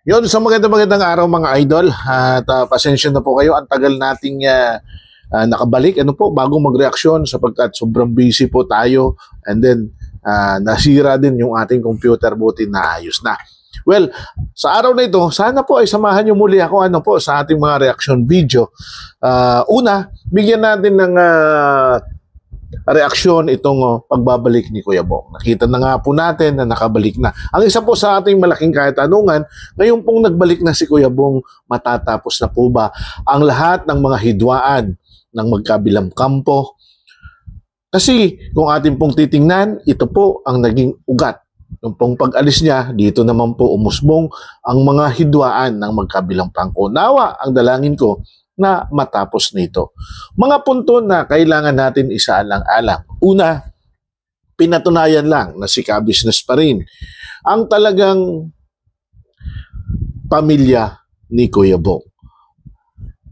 Yun, sa magandang araw mga idol. At pasensya na po kayo, ang tagal nating nakabalik. Ano po, bago magreaksyon sapagkat sobrang busy po tayo. And then, nasira din yung ating computer, buti na ayos na. Well, sa araw na ito, sana po ay samahan nyo muli ako sa ating mga reaction video. Una, bigyan natin ng reaksyon itong pagbabalik ni Kuya Bong. Nakita na nga po natin na nakabalik na. Ang isa po sa ating malaking katanungan, ngayon pong nagbalik na si Kuya Bong, matatapos na po ba ang lahat ng mga hidwaan ng magkabilang kampo? Kasi kung ating pong titingnan, ito po ang naging ugat. Nung pong pag-alis niya, dito naman po umusbong ang mga hidwaan ng magkabilang pangko. Nawa ang dalangin ko na matapos nito. Mga punto na kailangan natin isaalang-alang. Una, pinatunayan lang na si ka-business pa rin ang talagang pamilya ni Kuya Bong.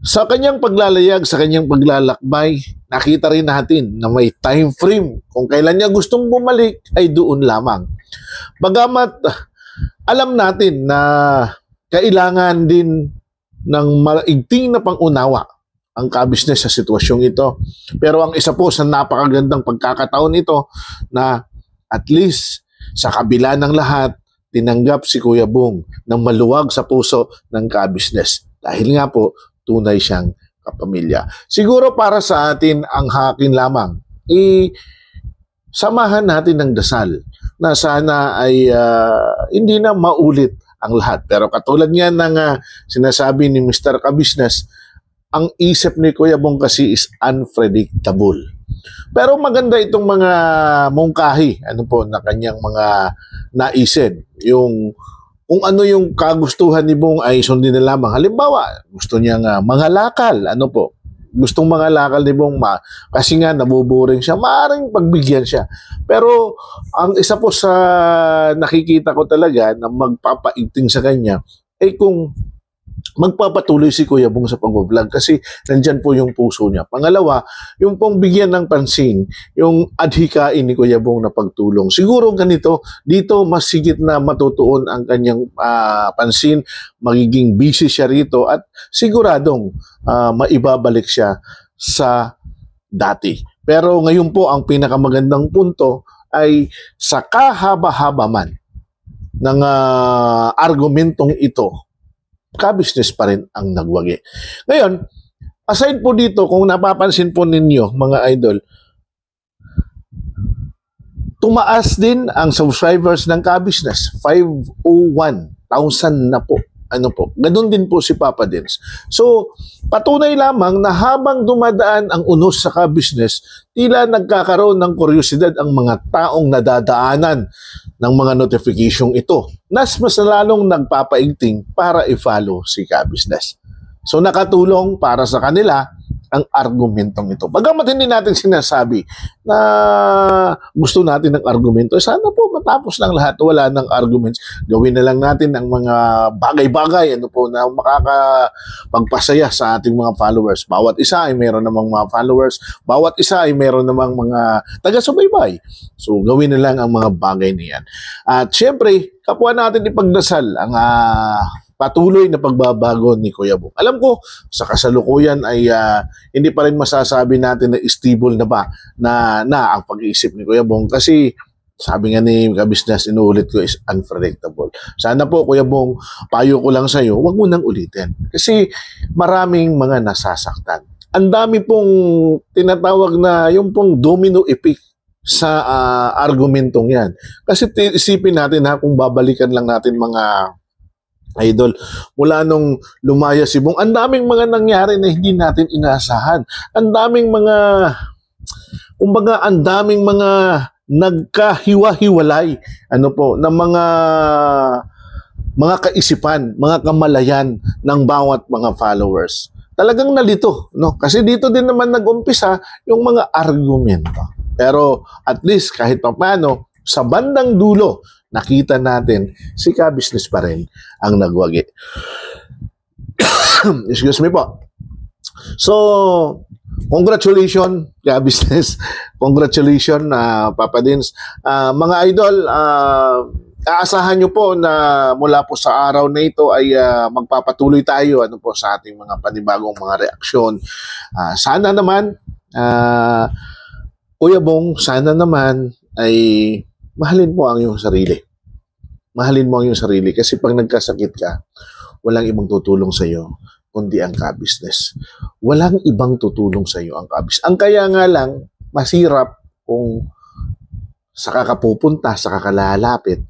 Sa kanyang paglalayag, sa kanyang paglalakbay, nakita rin natin na may time frame. Kung kailan niya gustong bumalik, ay doon lamang. Bagamat alam natin na kailangan din ng maigting na pangunawa ang ka-business sa sitwasyong ito. Pero ang isa po sa napakagandang pagkakataon ito na at least sa kabila ng lahat, tinanggap si Kuya Bong ng maluwag sa puso ng ka-business. Dahil nga po, tunay siyang kapamilya. Siguro para sa atin ang hakin lamang, samahan natin ng dasal na sana ay hindi na maulit ang lahat. Pero katulad nga ng sinasabi ni Mr. Ka-Business, ang isip ni Kuya Bong kasi is unpredictable. Pero maganda itong mga mungkahi, na kanyang mga naisip. Yung kung ano yung kagustuhan ni Bong ay sundin na lamang. Halimbawa, gusto niya nga mangalakal, gustong mga lakal ni Bong kasi nga nabuboring siya, maaaring pagbigyan siya. Pero ang isa po sa nakikita ko talaga na magpapaigting sa kanya ay kung magpapatuloy si Kuya Bong sa pag-vlog kasi nandyan po yung puso niya. Pangalawa, yung pong bigyan ng pansin, yung adhikain ni Kuya Bong na pagtulong. Siguro ganito, dito mas sigit na matutuon ang kanyang pansin, magiging busy siya rito at siguradong maibabalik siya sa dati. Pero ngayon po, ang pinakamagandang punto ay sa kahaba-haba man ng argumentong ito, ka-business pa rin ang nagwagi. Ngayon, aside po dito, kung napapansin po ninyo, mga idol, tumaas din ang subscribers ng ka-business. 501,000 na po. Ganun din po si Papa Dins. So, patunay lamang na habang dumadaan ang unos sa ka-business, tila nagkakaroon ng kuryosidad ang mga taong nadadaanan ng mga notification ito. Mas lalong nagpapaigting para i-follow si ka-business. So, nakatulong para sa kanila ang argumentong ito. Bagamat hindi natin sinasabi na gusto natin ng argumento, sana po matapos ng lahat, wala ng arguments. Gawin na lang natin ang mga bagay-bagay na makakapagpasaya sa ating mga followers. Bawat isa ay mayroon namang mga followers, bawat isa ay mayroon namang mga taga-subaybay. So gawin na lang ang mga bagay niyan. At syempre, kapwa natin ipagdasal ang patuloy na pagbabago ni Kuya Bong. Alam ko, sa kasalukuyan ay hindi pa rin masasabi natin na stable na ba na ang pag-iisip ni Kuya Bong kasi sabi nga ni ka-business, inuulit ko, is unpredictable. Sana po, Kuya Bong, payo ko lang sa'yo, huwag mo nang ulitin. Kasi maraming mga nasasaktan. Ang dami pong tinatawag na yung pong domino effect sa argumentong yan. Kasi isipin natin kung babalikan lang natin mga idol, mula nung lumaya si Bong, ang daming mga nangyari na hindi natin inaasahan. Ang daming mga nagkahiwa-hiwalay ng mga kaisipan, mga kamalayan ng bawat mga followers. Talagang nalito, Kasi dito din naman nag-umpisa yung mga argumento. Pero at least kahit paano, sa bandang dulo, nakita natin si ka-business pa rin ang nagwagi. Excuse me po. So, congratulations ka-business. Congratulations Papa Dins. Mga idol, aasahan nyo po na mula po sa araw na ito ay magpapatuloy tayo po sa ating mga panibagong mga reaksyon. Sana naman, Kuya Bong, sana naman ay mahalin mo ang iyong sarili. Mahalin mo ang iyong sarili kasi pag nagkasakit ka, walang ibang tutulong sa iyo kundi ang ka-business. Walang ibang tutulong sa iyo ang ka-business. Ang kaya nga lang, masirap kung saka ka pupunta, saka ka lalapit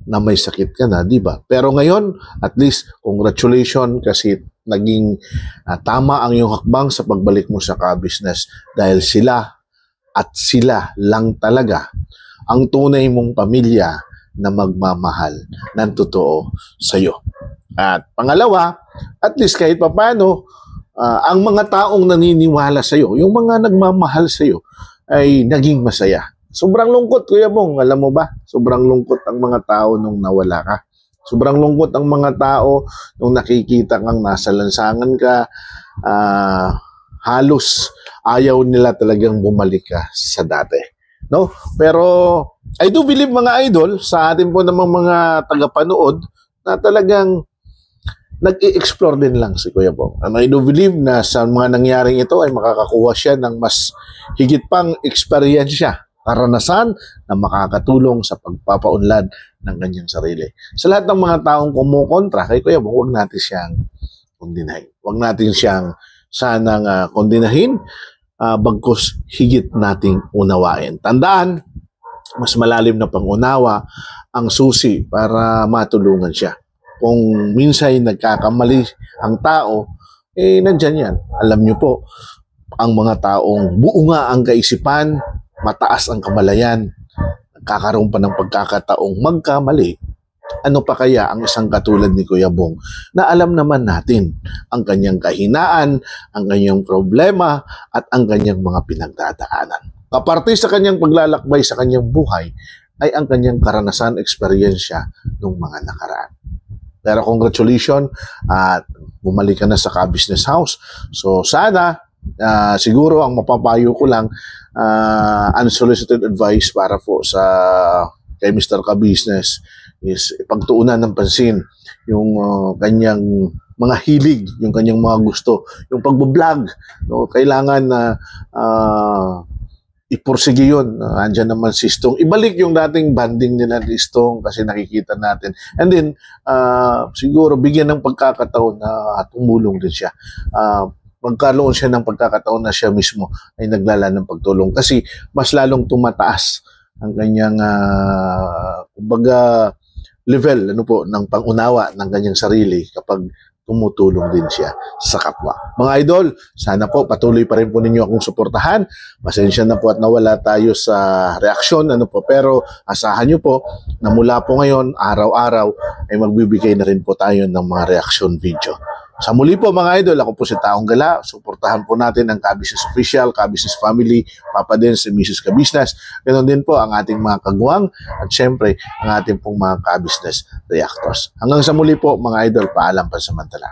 na may sakit ka na, di ba? Pero ngayon, at least, congratulations kasi naging tama ang iyong hakbang sa pagbalik mo sa ka-business dahil sila at sila lang talaga ang tunay mong pamilya na magmamahal ng totoo sa iyo. At pangalawa, at least kahit papano, ang mga taong naniniwala sa iyo, yung mga nagmamahal sa iyo, ay naging masaya. Sobrang lungkot, Kuya Bong, alam mo ba? Sobrang lungkot ang mga tao nung nawala ka. Sobrang lungkot ang mga tao nung nakikita kang nasa lansangan ka. Halos ayaw nila talagang bumalik ka sa dati. No? Pero I do believe, mga idol, sa atin po namang mga tagapanood na talagang nag-i-explore din lang si Kuya Bong. And I do believe na sa mga nangyaring ito ay makakakuha siya ng mas higit pang eksperyensya, karanasan na makakatulong sa pagpapaunlad ng kanyang sarili. Sa lahat ng mga taong kumukontra kay Kuya Bong, huwag natin siyang kondinahin. Huwag natin siyang sanang kondinahin, bagkus higit nating unawain. Tandaan, mas malalim na pangunawa ang susi para matulungan siya. Kung minsan nagkakamali ang tao, nandyan yan. Alam nyo po, ang mga taong buo nga ang kaisipan, mataas ang kamalayan, nagkakaroon pa ng pagkakataong magkamali. Ano pa kaya ang isang katulad ni Kuya Bong na alam naman natin ang kanyang kahinaan, ang kanyang problema, at ang kanyang mga pinagdadaanan. Kaparte sa kanyang paglalakbay sa kanyang buhay ay ang kanyang karanasan, eksperyensya ng mga nakaraan. Pero congratulations at bumalik ka na sa ka-business house. So sana, siguro ang mapapayo ko lang, unsolicited advice para po sa kay Mr. Ka-business is ipagtuunan ng pansin yung kanyang mga hilig, yung kanyang mga gusto, yung pagbablog. No? Kailangan na ipursige yun. Andyan naman si Stong. Ibalik yung dating banding nila ni Stong kasi nakikita natin. And then, siguro bigyan ng pagkakataon na tumulong din siya. Magkaroon siya ng pagkakataon na siya mismo ay naglala ng pagtulong. Kasi mas lalong tumataas ang kanyang, kumbaga, level ng pangunawa ng kanyang sarili kapag tumutulong din siya sa kapwa. Mga idol, sana po patuloy pa rin po ninyo akong suportahan. Pasensya na po at nawala tayo sa reaksyon, pero asahan nyo po na mula po ngayon, araw-araw, ay magbibigay na rin po tayo ng mga reaksyon video. Sa muli po mga idol, ako po si Taong Gala. Suportahan po natin ang Ka-Business Official, Ka-Business Family, Papa Dens, si Mrs. Ka-Business. Ganon din po ang ating mga kagwang at syempre ang ating pong mga Ka-Business Reactors. Hanggang sa muli po mga idol, paalam pansamantala.